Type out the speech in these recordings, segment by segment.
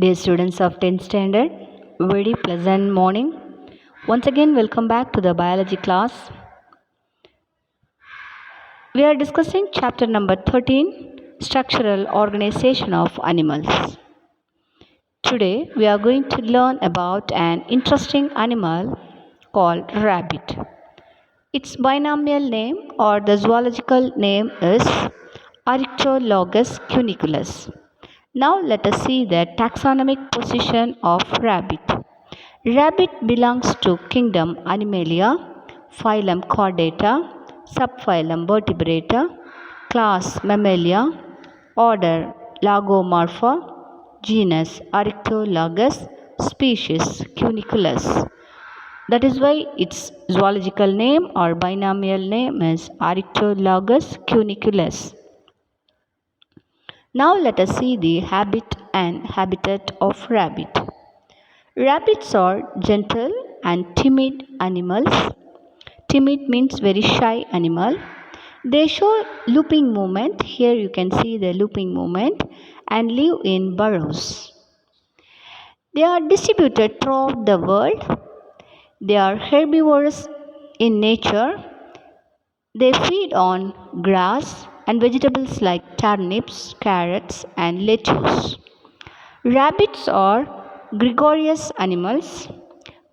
Dear students of 10th standard, very pleasant morning. Once again, welcome back to the biology class. We are discussing chapter number 13, Structural Organization of Animals. Today, we are going to learn about an interesting animal called rabbit. Its binomial name or the zoological name is Arctologus cuniculus. Now let us see the taxonomic position of rabbit. Rabbit belongs to kingdom Animalia, phylum Chordata, subphylum Vertebrata, class Mammalia, order Lagomorpha, genus Arctologus, species Cuniculus. That is why its zoological name or binomial name is Arctologus cuniculus. Now let us see the habit and habitat of rabbit. Rabbits are gentle and timid animals. Timid means very shy animal. They show looping movement. Here you can see the looping movement and live in burrows. They are distributed throughout the world. They are herbivorous in nature. They feed on grass and vegetables like turnips, carrots, and lettuce. Rabbits are gregarious animals.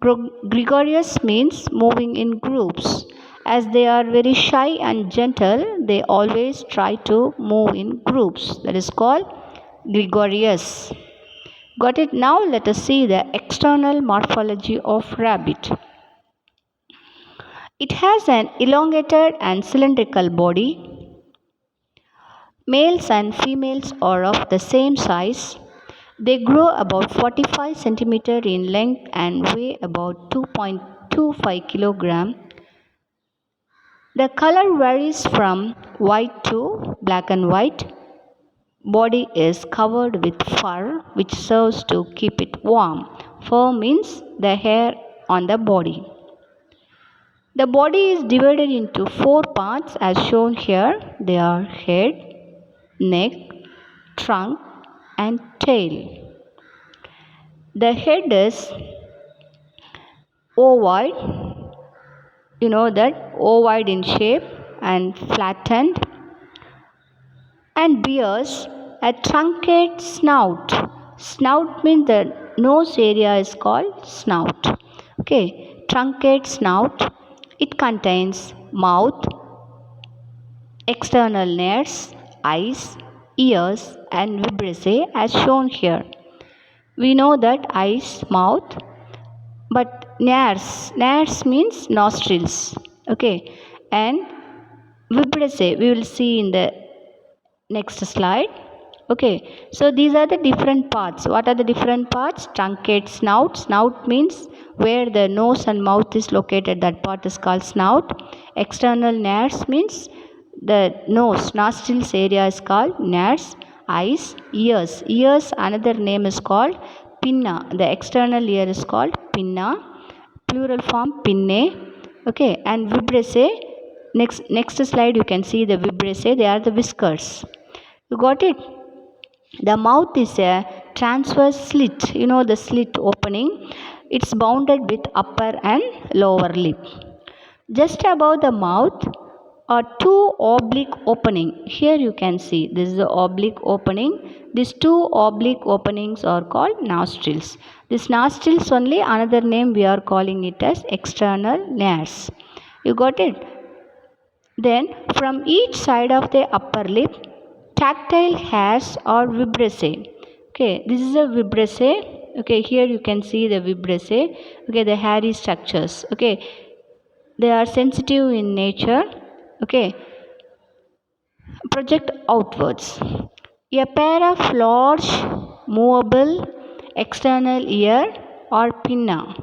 Gregarious means moving in groups. As they are very shy and gentle, they always try to move in groups. That is called gregarious. Got it? Now let us see the external morphology of rabbit. It has an elongated and cylindrical body. Males and females are of the same size. They grow about 45 cm in length and weigh about 2.25 kg. The color varies from white to black and white. Body is covered with fur which serves to keep it warm. Fur means the hair on the body. The body is divided into 4 parts as shown here. They are head, neck, trunk and tail. The head is ovoid, you know that, ovoid in shape and flattened, and bears a truncate snout. Snout means the nose area is called snout. Okay, truncate snout. It contains mouth, external nares, eyes, ears and vibrissae as shown here. We know that eyes, mouth, but nares means nostrils. Okay, and vibrissae we will see in the next slide. Okay, so these are the different parts. What are the different parts? Truncate snout. Snout means where the nose and mouth is located, that part is called snout. External nares means the nose, nostrils area is called nares. Eyes, ears. Ears, another name is called pinna. The external ear is called pinna. Plural form pinnae. Okay, and vibrissae. Next slide you can see the vibrissae. They are the whiskers. You got it? The mouth is a transverse slit. You know the slit opening. It's bounded with upper and lower lip. Just above the mouth are 2 oblique openings. Here you can see this is the oblique opening. These 2 oblique openings are called nostrils. This nostrils only, another name we are calling it as external nares. You got it? Then from each side of the upper lip, tactile hairs or vibrissae. Okay, this is a vibrissae. Okay, here you can see the vibrissae. Okay, the hairy structures. Okay, they are sensitive in nature. Okay, project outwards. A pair of large movable external ear or pinna.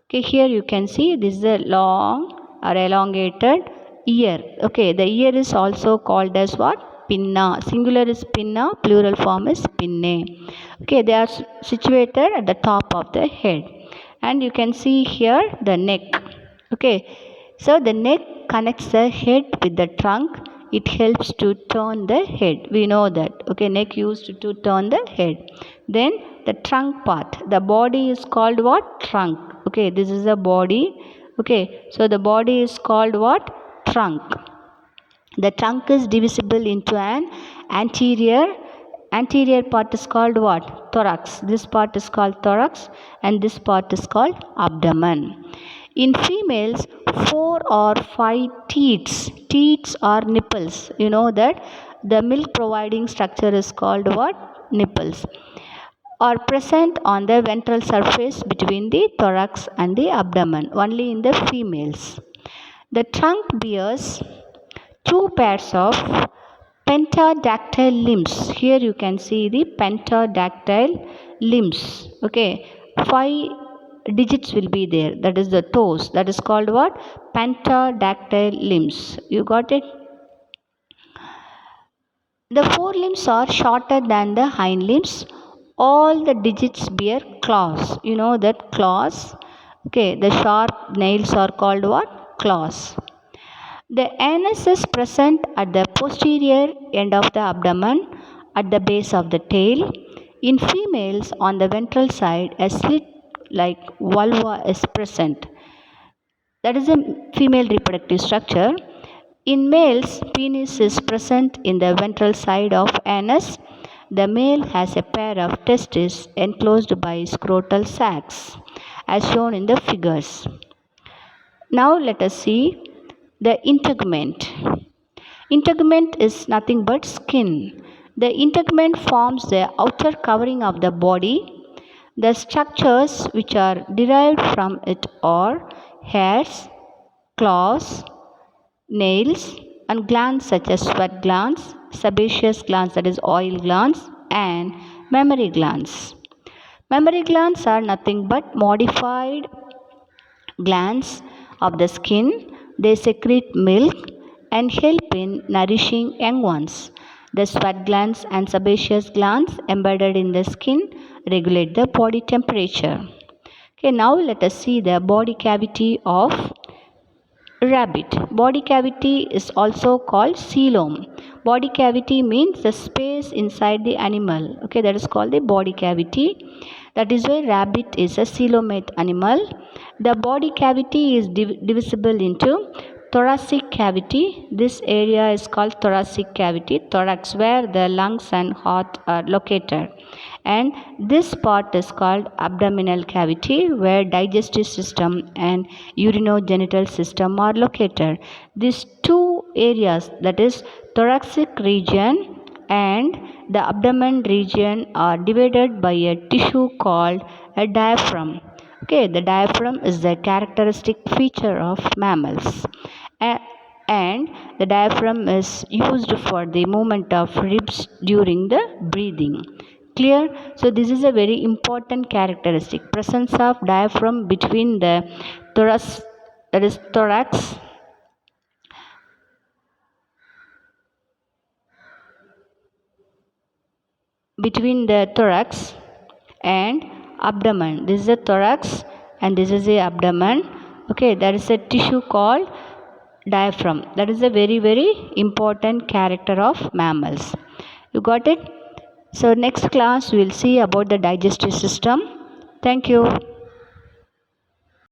Okay, here you can see this is a long or elongated ear. Okay, the ear is also called as what? Pinna. Singular is pinna, plural form is pinnae. Okay, they are situated at the top of the head. And you can see here the neck. Okay, so the neck connects the head with the trunk it helps to turn the head. We know that. Okay, neck used to turn the head. Then the trunk part. The body is called what? Trunk. Okay, this is a body. Okay, so the body is called what? Trunk. The trunk is divisible into an anterior part is called what? Thorax. This part is called thorax and this part is called abdomen. In females, 4 or 5 teats are nipples. You know that the milk providing structure is called what? Nipples. Are present on the ventral surface between the thorax and the abdomen, only in the females. The trunk bears 2 pairs of pentadactyl limbs. Here you can see the pentadactyl limbs. Okay, 5 digits will be there. That is the toes. That is called what? Pentadactyl limbs. You got it? The forelimbs are shorter than the hind limbs. All the digits bear claws. You know that claws. Okay, the sharp nails are called what? Claws. The anus is present at the posterior end of the abdomen at the base of the tail. In females, on the ventral side, a slit like vulva is present. That is a female reproductive structure. In males, penis is present in the ventral side of anus. The male has a pair of testes enclosed by scrotal sacs, as shown in the figures. Now let us see the integument. Integument is nothing but skin. The integument forms the outer covering of the body. The structures which are derived from it are hairs, claws, nails, and glands such as sweat glands, sebaceous glands, that is oil glands, and mammary glands. Mammary glands are nothing but modified glands of the skin. They secrete milk and help in nourishing young ones. The sweat glands and sebaceous glands embedded in the skin regulate the body temperature. Okay, now let us see the body cavity of rabbit. Body cavity is also called coelom. Body cavity means the space inside the animal. Okay, that is called the body cavity. That is why rabbit is a coelomate animal. The body cavity is divisible into thoracic cavity. This area is called thoracic cavity, thorax, where the lungs and heart are located. And this part is called abdominal cavity, where digestive system and urinogenital system are located. These 2 areas, that is thoracic region and the abdomen region, are divided by a tissue called a diaphragm. Okay, the diaphragm is the characteristic feature of mammals. And the diaphragm is used for the movement of ribs during the breathing. Clear? So this is a very important characteristic, presence of diaphragm between the thorax, that is thorax, between the thorax and abdomen. This is the thorax and this is the abdomen. Okay, there is a tissue called diaphragm. That is a very, very important character of mammals. You got it? So next class we will see about the digestive system. Thank you.